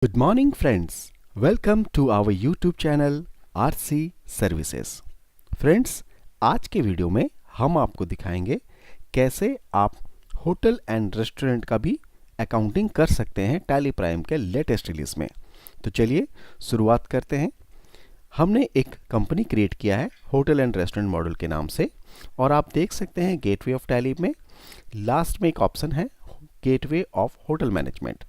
Good morning friends. Welcome to our YouTube channel RC Services. Friends, आज के video में हम आपको दिखाएंगे कैसे आप होटल एंड रेस्टोरेंट का भी अकाउंटिंग कर सकते हैं टैली प्राइम के लेटेस्ट रिलीज में। तो चलिए शुरुआत करते हैं। हमने एक कंपनी क्रिएट किया है होटल एंड रेस्टोरेंट मॉडल के नाम से, और आप देख सकते हैं गेटवे ऑफ टैली में लास्ट में एक ऑप्शन है गेटवे ऑफ होटल मैनेजमेंट।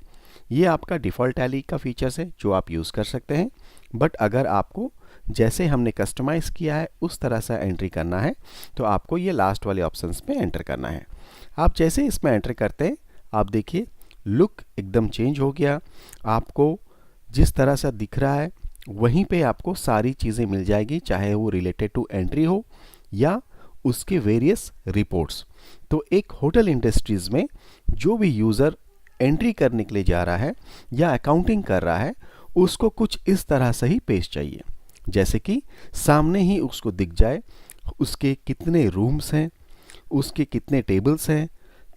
ये आपका डिफ़ॉल्ट टैली का फीचर्स है जो आप यूज़ कर सकते हैं, बट अगर आपको जैसे हमने कस्टमाइज़ किया है उस तरह से एंट्री करना है तो आपको ये लास्ट वाले ऑप्शंस में एंटर करना है। आप जैसे इसमें एंटर करते हैं आप देखिए लुक एकदम चेंज हो गया। आपको जिस तरह से दिख रहा है वहीं पे आपको सारी चीज़ें मिल जाएगी, चाहे वो रिलेटेड टू एंट्री हो या उसके वेरियस रिपोर्ट्स। तो एक होटल इंडस्ट्रीज़ में जो भी यूज़र एंट्री करने के लिए जा रहा है या अकाउंटिंग कर रहा है उसको कुछ इस तरह से ही पेज चाहिए, जैसे कि सामने ही उसको दिख जाए उसके कितने रूम्स हैं, उसके कितने टेबल्स हैं,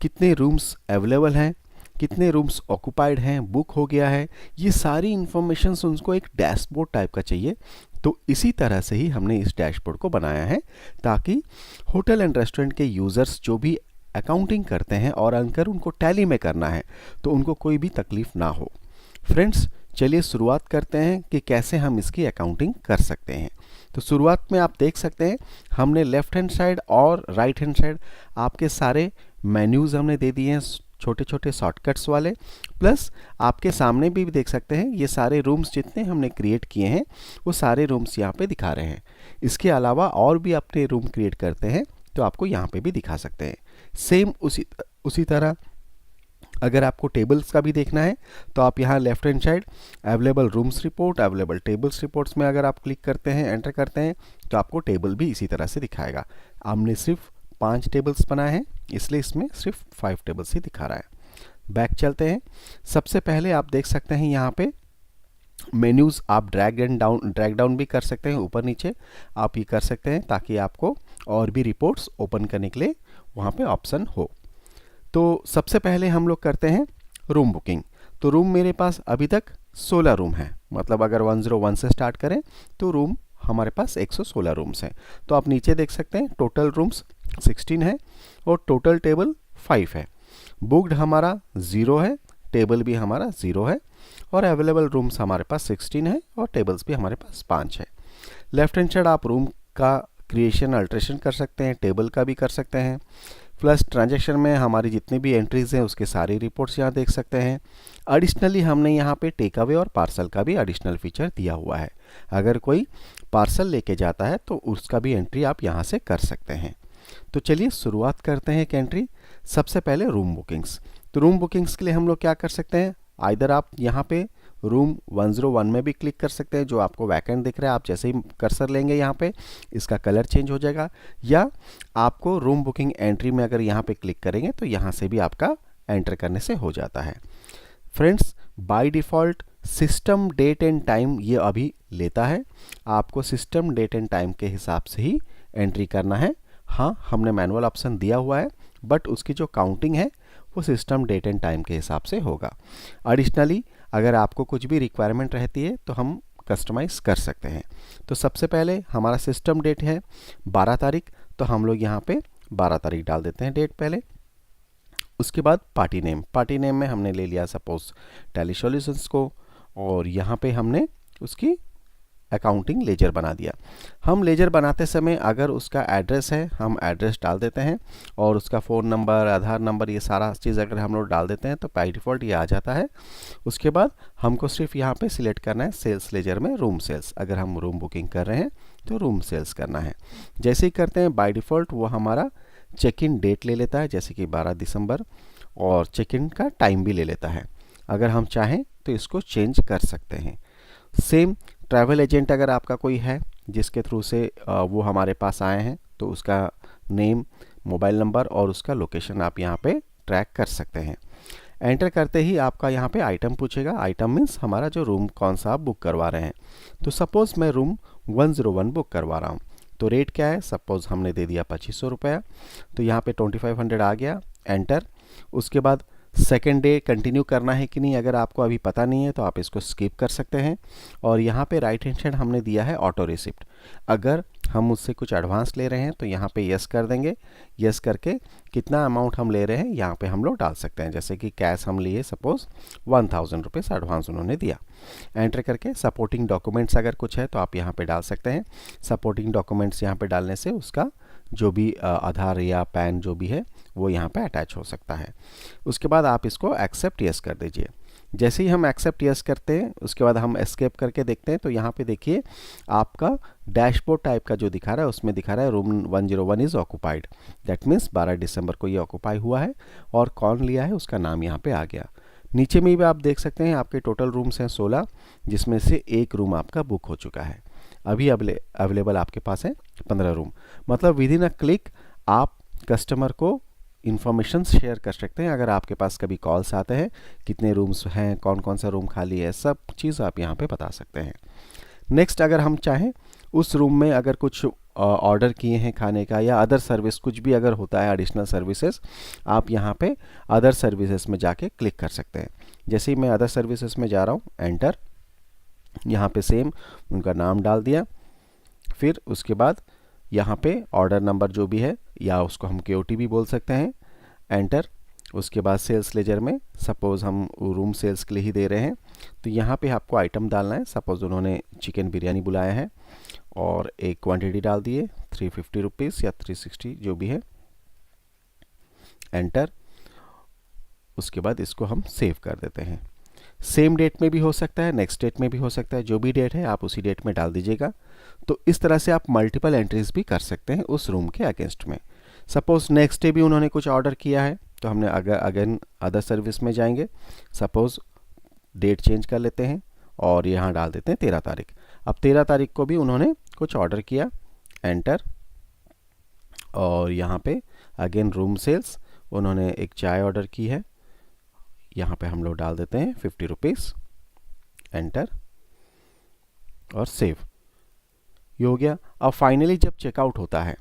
कितने रूम्स अवेलेबल हैं, कितने रूम्स ऑक्युपाइड हैं, बुक हो गया है। ये सारी इंफॉर्मेशन उनको एक डैशबोर्ड टाइप का चाहिए। तो इसी तरह से ही हमने इस डैशबोर्ड को बनाया है ताकि होटल एंड रेस्टोरेंट के यूज़र्स जो भी अकाउंटिंग करते हैं और अगर उनको टैली में करना है तो उनको कोई भी तकलीफ ना हो। फ्रेंड्स, चलिए शुरुआत करते हैं कि कैसे हम इसकी अकाउंटिंग कर सकते हैं। तो शुरुआत में आप देख सकते हैं हमने लेफ़्ट हैंड साइड और राइट हैंड साइड आपके सारे मेन्यूज़ हमने दे दिए हैं, छोटे छोटे शॉर्टकट्स वाले। प्लस आपके सामने भी देख सकते हैं ये सारे रूम्स जितने हमने क्रिएट किए हैं वो सारे रूम्स यहाँ पे दिखा रहे हैं। इसके अलावा और भी अपने रूम क्रिएट करते हैं तो आपको यहाँ पे भी दिखा सकते हैं। सेम उसी तरह अगर आपको टेबल्स का भी देखना है तो आप यहाँ left hand side available rooms report, available tables reports में अगर आप क्लिक करते हैं, एंटर करते हैं तो आपको टेबल भी इसी तरह से दिखाएगा। हमने सिर्फ 5 टेबल्स बनाए हैं इसलिए इसमें सिर्फ 5 टेबल्स ही दिखा रहा है। बैक चलते हैं। सबसे पहले आप देख सकते हैं यहाँ पे मेन्यूज़ आप ड्रैग डाउन भी कर सकते हैं, ऊपर नीचे आप ये कर सकते हैं ताकि आपको और भी रिपोर्ट्स ओपन करने के लिए वहाँ पे ऑप्शन हो। तो सबसे पहले हम लोग करते हैं रूम बुकिंग। तो रूम मेरे पास अभी तक 16 रूम है, मतलब अगर 101 से स्टार्ट करें तो रूम हमारे पास 116 रूम्स हैं। तो आप नीचे देख सकते हैं टोटल रूम्स 16 है और टोटल टेबल 5 है। बुक्ड हमारा 0 है, टेबल भी हमारा 0 है और अवेलेबल रूम्स हमारे पास 16 है और टेबल्स भी हमारे पास 5 है। लेफ्ट हैंड साइड आप रूम का क्रिएशन अल्ट्रेशन कर सकते हैं, टेबल का भी कर सकते हैं। प्लस ट्रांजैक्शन में हमारी जितनी भी एंट्रीज़ हैं उसके सारी रिपोर्ट्स यहाँ देख सकते हैं। एडिशनली हमने यहाँ पे टेक अवे और पार्सल का भी एडिशनल फीचर दिया हुआ है। अगर कोई पार्सल लेके जाता है तो उसका भी एंट्री आप यहाँ से कर सकते हैं। तो चलिए शुरुआत करते हैं एक एंट्री। सबसे पहले रूम बुकिंग्स। तो रूम बुकिंग्स के लिए हम लोग क्या कर सकते हैं, आइदर आप यहाँ पे रूम 101 में भी क्लिक कर सकते हैं, जो आपको वैकेंट दिख रहा है। आप जैसे ही कर्सर लेंगे यहाँ पे इसका कलर चेंज हो जाएगा, या आपको रूम बुकिंग एंट्री में अगर यहाँ पे क्लिक करेंगे तो यहाँ से भी आपका एंटर करने से हो जाता है। Friends, by default system date and time ये अभी लेता है, आपको सिस्टम डेट एंड टाइम के हिसाब से ही एंट्री करना है। हाँ, हमने मैनुअल ऑप्शन दिया हुआ है बट उसकी जो काउंटिंग है वो सिस्टम डेट एंड टाइम के हिसाब से होगा। एडिशनली अगर आपको कुछ भी रिक्वायरमेंट रहती है तो हम कस्टमाइज़ कर सकते हैं। तो सबसे पहले हमारा सिस्टम डेट है 12 तारीख, तो हम लोग यहाँ पे 12 तारीख डाल देते हैं डेट पहले। उसके बाद पार्टी नेम में हमने ले लिया सपोज टैली सॉल्यूशंस को, और यहाँ पे हमने उसकी अकाउंटिंग लेजर बना दिया। हम लेजर बनाते समय अगर उसका एड्रेस है हम एड्रेस डाल देते हैं, और उसका फ़ोन नंबर, आधार नंबर, ये सारा चीज़ अगर हम लोग डाल देते हैं तो बाय डिफ़ॉल्ट ये आ जाता है। उसके बाद हमको सिर्फ यहाँ पे सिलेक्ट करना है सेल्स लेजर में रूम सेल्स। अगर हम रूम बुकिंग कर रहे हैं तो रूम सेल्स करना है। जैसे ही करते हैं बाय डिफ़ॉल्ट वो हमारा चेक इन डेट ले लेता है, जैसे कि 12 दिसंबर, और चेक इन का टाइम भी ले लेता है। अगर हम चाहें तो इसको चेंज कर सकते हैं। सेम ट्रैवल एजेंट अगर आपका कोई है जिसके थ्रू से वो हमारे पास आए हैं तो उसका नेम, मोबाइल नंबर और उसका लोकेशन आप यहाँ पे ट्रैक कर सकते हैं। एंटर करते ही आपका यहाँ पे आइटम पूछेगा। आइटम मीन्स हमारा जो रूम कौन सा आप बुक करवा रहे हैं। तो सपोज़ मैं रूम 101 बुक करवा रहा हूँ, तो रेट क्या है, सपोज़ हमने दे दिया 2500 रुपया, तो यहाँ पे 2500 आ गया, एंटर। उसके बाद सेकेंड डे कंटिन्यू करना है कि नहीं, अगर आपको अभी पता नहीं है तो आप इसको स्किप कर सकते हैं। और यहाँ पे राइट हैंड साइड हमने दिया है ऑटो रिसिप्ट। अगर हम उससे कुछ एडवांस ले रहे हैं तो यहाँ पे यस कर देंगे। यस करके कितना अमाउंट हम ले रहे हैं यहाँ पे हम लोग डाल सकते हैं। जैसे कि कैश हम लिए सपोज 1000 रुपीज़ एडवांस उन्होंने दिया। एंटर करके सपोर्टिंग डॉक्यूमेंट्स अगर कुछ है तो आप यहाँ पे डाल सकते हैं। सपोर्टिंग डॉक्यूमेंट्स यहाँ पे डालने से उसका जो भी आधार या पैन जो भी है वो यहाँ पे अटैच हो सकता है। उसके बाद आप इसको एक्सेप्ट यस कर दीजिए। जैसे ही हम एक्सेप्ट यस करते हैं उसके बाद हम एस्केप करके देखते हैं तो यहाँ पे देखिए आपका डैशबोर्ड टाइप का जो दिखा रहा है उसमें दिखा रहा है room 101 is occupied. That means 12 दिसंबर को ये ऑक्यूपाई हुआ है और कौन लिया है उसका नाम यहाँ पे आ गया। नीचे में भी आप देख सकते हैं आपके टोटल रूम्स हैं 16, जिसमें से एक रूम आपका बुक हो चुका है। अभी अवेलेबल आपके पास है 15 रूम। मतलब विद इन अ क्लिक आप कस्टमर को इन्फॉर्मेशन शेयर कर सकते हैं। अगर आपके पास कभी कॉल्स आते हैं कितने रूम्स हैं, कौन कौन सा रूम खाली है, सब चीज़ आप यहाँ पे बता सकते हैं। नेक्स्ट अगर हम चाहें उस रूम में अगर कुछ ऑर्डर किए हैं खाने का या अदर सर्विस कुछ भी अगर होता है एडिशनल सर्विसेज, आप यहाँ पे अदर सर्विसेज में जाके क्लिक कर सकते हैं। जैसे ही मैं अदर सर्विसेज में जा रहा हूँ, एंटर, यहाँ पे सेम उनका नाम डाल दिया। फिर उसके बाद यहाँ पे ऑर्डर नंबर जो भी है या उसको हम KOT भी बोल सकते हैं, एंटर। उसके बाद सेल्स लेजर में सपोज़ हम रूम सेल्स के लिए ही दे रहे हैं तो यहाँ पे आपको आइटम डालना है। सपोज़ उन्होंने चिकन बिरयानी बुलाया है और एक क्वांटिटी डाल दिए 350 रुपीज़ या 360 जो भी है, एंटर। उसके बाद इसको हम सेव कर देते हैं। सेम डेट में भी हो सकता है, नेक्स्ट डेट में भी हो सकता है, जो भी डेट है आप उसी डेट में डाल दीजिएगा। तो इस तरह से आप मल्टीपल एंट्रीज भी कर सकते हैं उस रूम के अगेंस्ट में। सपोज़ नेक्स्ट डे भी उन्होंने कुछ ऑर्डर किया है तो हमने अगर अगेन अदर सर्विस में जाएंगे, सपोज़ डेट चेंज कर लेते हैं और यहाँ डाल देते हैं 13 तारीख। अब 13 तारीख को भी उन्होंने कुछ ऑर्डर किया, एंटर। और यहाँ पे अगेन रूम सेल्स, उन्होंने एक चाय ऑर्डर की है, यहाँ पे हम लोग डाल देते हैं 50 रुपीज़, एंटर और सेव। ये हो गया। अब फाइनली जब चेकआउट होता है,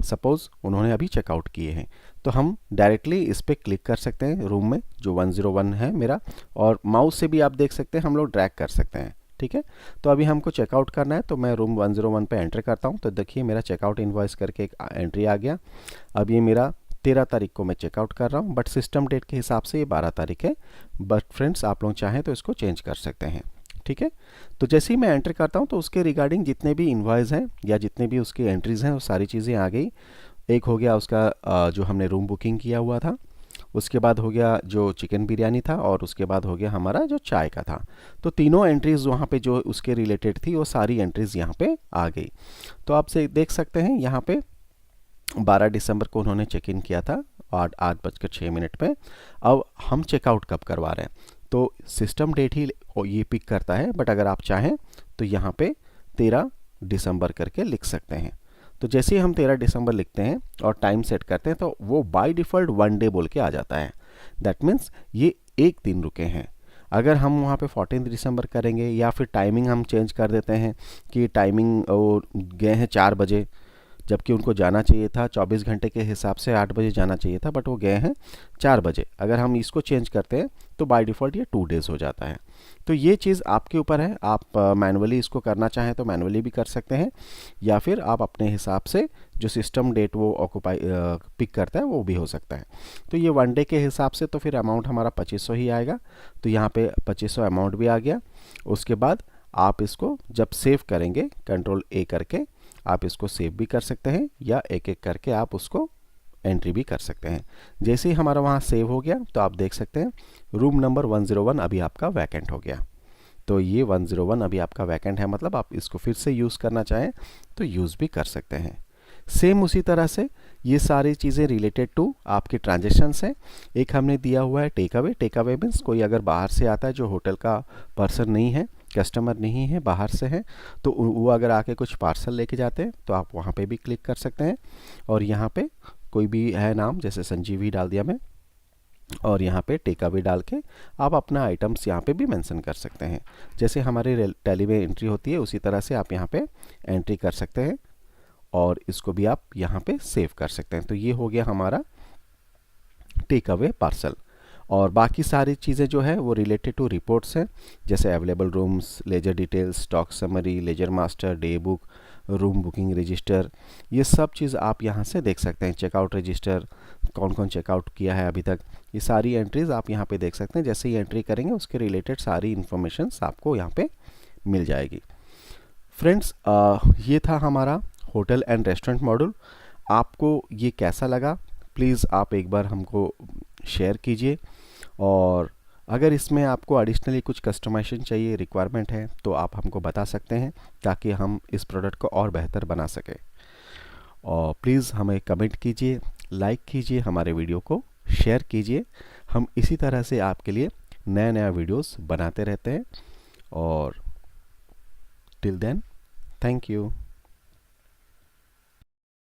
सपोज़ उन्होंने अभी चेकआउट किए हैं, तो हम डायरेक्टली इस पर क्लिक कर सकते हैं रूम में जो 101 है मेरा, और माउस से भी आप देख सकते हैं हम लोग ड्रैग कर सकते हैं। ठीक है, तो अभी हमको चेकआउट करना है तो मैं रूम 101 पे एंटर करता हूँ। तो देखिए मेरा चेकआउट इनवॉइस करके एक एंट्री आ गया। अब ये मेरा 13 तारीख को मैं चेकआउट कर रहा हूँ, बट सिस्टम डेट के हिसाब से ये 12 तारीख है। बट फ्रेंड्स आप लोग चाहें तो इसको चेंज कर सकते हैं। ठीक है, तो जैसे ही मैं एंटर करता हूँ तो उसके रिगार्डिंग जितने भी इनवॉइस हैं या जितने भी उसकी एंट्रीज़ हैं वो सारी चीज़ें आ गई। एक हो गया उसका जो हमने रूम बुकिंग किया हुआ था, उसके बाद हो गया जो चिकन बिरयानी था, और उसके बाद हो गया हमारा जो चाय का था। तो तीनों एंट्रीज़ वहाँ पे जो उसके रिलेटेड थी वो सारी एंट्रीज़ यहाँ पे आ गई। तो आप से देख सकते हैं यहाँ पे 12 दिसंबर को उन्होंने चेक इन किया था 8:06 पे। अब हम चेकआउट कब करवा रहे हैं तो सिस्टम डेट ही ये पिक करता है, बट अगर आप चाहें तो यहाँ पे 13 दिसंबर करके लिख सकते हैं। तो जैसे ही हम 13 दिसंबर लिखते हैं और टाइम सेट करते हैं तो वो बाय डिफ़ॉल्ट 1 डे बोल के आ जाता है। दैट मीन्स ये एक दिन रुके हैं। अगर हम वहाँ पे 14 दिसंबर करेंगे या फिर टाइमिंग हम चेंज कर देते हैं कि टाइमिंग वो गए हैं 4 बजे, जबकि उनको जाना चाहिए था 24 घंटे के हिसाब से 8 बजे जाना चाहिए था, बट वो गए हैं 4 बजे। अगर हम इसको चेंज करते हैं तो बाय डिफ़ॉल्ट ये 2 डेज़ हो जाता है। तो ये चीज़ आपके ऊपर है, आप मैनुअली इसको करना चाहें तो मैनुअली भी कर सकते हैं, या फिर आप अपने हिसाब से जो सिस्टम डेट वो ऑक्यूपाई पिक करता है वो भी हो सकता है। तो ये 1 डे के हिसाब से तो फिर अमाउंट हमारा 2500 ही आएगा। तो यहाँ पे 2500 अमाउंट भी आ गया। उसके बाद आप इसको जब सेव करेंगे Ctrl+A करके आप इसको सेव भी कर सकते हैं, या एक एक करके आप उसको एंट्री भी कर सकते हैं। जैसे ही हमारा वहाँ सेव हो गया तो आप देख सकते हैं रूम नंबर 101 अभी आपका वैकेंट हो गया। तो ये 101 अभी आपका वैकेंट है, मतलब आप इसको फिर से यूज़ करना चाहें तो यूज़ भी कर सकते हैं। सेम उसी तरह से ये सारी चीज़ें रिलेटेड टू आपके ट्रांजेक्शन्स हैं। एक हमने दिया हुआ है take away. Take away means कोई अगर बाहर से आता है जो होटल का पर्सन नहीं है, कस्टमर नहीं है, बाहर से है, तो वो अगर आके कुछ पार्सल लेके जाते हैं तो आप वहाँ पे भी क्लिक कर सकते हैं। और यहाँ पे कोई भी है नाम, जैसे संजीवी डाल दिया मैं, और यहाँ पे टेक अवे डाल के आप अपना आइटम्स यहाँ पे भी मेंशन कर सकते हैं। जैसे हमारे टैली में एंट्री होती है उसी तरह से आप यहाँ पे एंट्री कर सकते हैं, और इसको भी आप यहाँ पे सेव कर सकते हैं। तो ये हो गया हमारा टेक अवे पार्सल। और बाकी सारी चीज़ें जो है वो रिलेटेड टू रिपोर्ट्स हैं, जैसे available rooms, ledger details, stock summary, ledger master, day book, room booking register, ये सब चीज़ आप यहाँ से देख सकते हैं। चेकआउट रजिस्टर, कौन कौन चेकआउट किया है अभी तक, ये सारी एंट्रीज आप यहाँ पे देख सकते हैं। जैसे ही एंट्री करेंगे उसके रिलेटेड सारी इन्फॉर्मेशन आपको यहाँ पे मिल जाएगी। फ्रेंड्स, ये था हमारा होटल एंड रेस्टोरेंट मॉड्यूल। आपको ये कैसा लगा प्लीज़ आप एक बार हमको शेयर कीजिए, और अगर इसमें आपको एडिशनली कुछ कस्टमाइजेशन चाहिए, रिक्वायरमेंट है, तो आप हमको बता सकते हैं ताकि हम इस प्रोडक्ट को और बेहतर बना सकें। और प्लीज़ हमें कमेंट कीजिए, लाइक कीजिए, हमारे वीडियो को शेयर कीजिए। हम इसी तरह से आपके लिए नया नया वीडियोस बनाते रहते हैं। और टिल देन, थैंक यू।